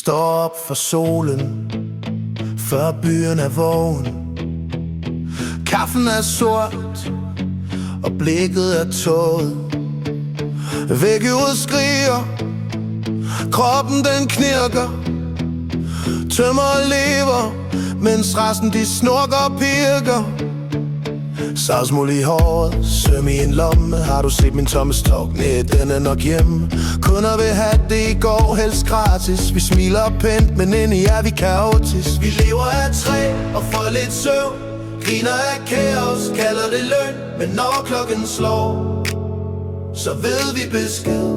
står op for solen, før byen er vågen. Kaffen er sort, og blikket er tåget. Vækkeuret skriger, kroppen den knirker. Tømmer og lever, mens resten de snorker og pirker. Savsmuld i håret, søm i en lomme. Har du set min tomme stok? Næh, den er nok hjemme. Kunder vil have det i går, helst gratis. Vi smiler pænt, men indeni er vi kaotisk. Vi lever af træ og får lidt søvn. Griner af kaos, kalder det løn. Men når klokken slår, så ved vi besked.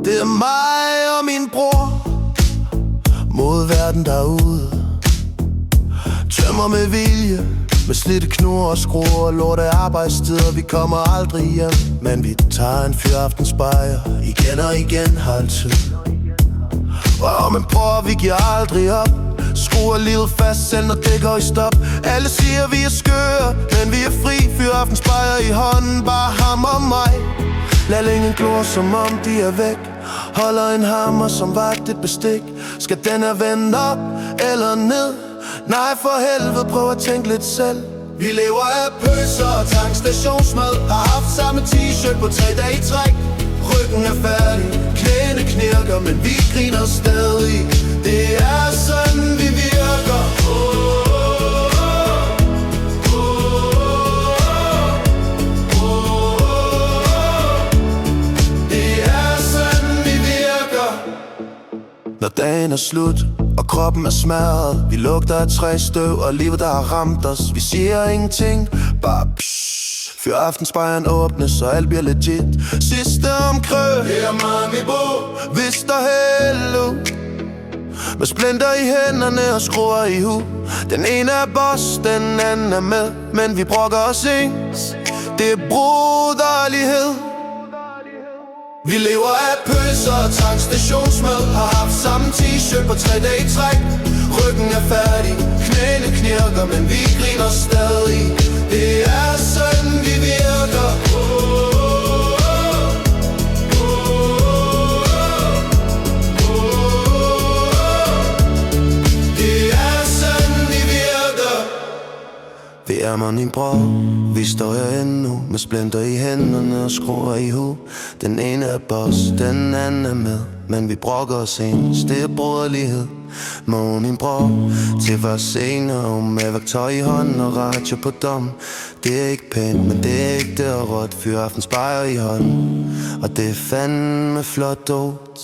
Det er mig og min bror mod verden derude. Tømmer med vilje, med slidte knurrer og skruer og lorte arbejdstider. Vi kommer aldrig hjem, men vi tager en fyraftensbajer igen og igen halvtid. Men bror, vi giver aldrig op. Skruer livet fast, selv når det går i stop. Alle siger vi er skøre, men vi er fri. Fyraftensbajer i hånden, bare ham og mig. Lærlingen glor som om de er væk. Holder en hammer som vagt et bestik. Skal den her vende op eller ned? Nej for helvede, prøv at tænke lidt selv. Vi lever af pølser og tankstationsmad. Har haft samme t-shirt på 3 dage i træk. Ryggen er færdig, knæene knirker, men vi griner stadig. Det er sådan vi virker. Det er sådan vi virker. Når dagen er slut og kroppen er smadret, vi lugter af træstøv og livet der har ramt os. Vi siger ingenting, bare psh. Fyraftensbajeren åbnes, og alt bliver legit. Sidste omkrøg, her mami bo, hvis der hello. Med splinter i hænderne og skruer i hu. Den ene er boss, den anden er med, men vi brokker os ens. Det er broderlighed. Vi lever af pølser og tankstationsmad. Har haft samme t-shirt på 3 dage i træk. Ryggen er færdig, knæene knirker, men vi griner stadig. Det er sådan vi virker. Det er sådan vi virker. Vi er min bror, vi står her endnu med splinter i hænderne og skruer i hu. Den ene er boss, den anden er med, men vi brokker os ens, det er broderlighed. Min bror, til først senere med værktøj i hånden og radio på dom. Det er ikke pænt, men det er ikke det råt. Fyraftensbajer i hånden, og det er fandme flot dot.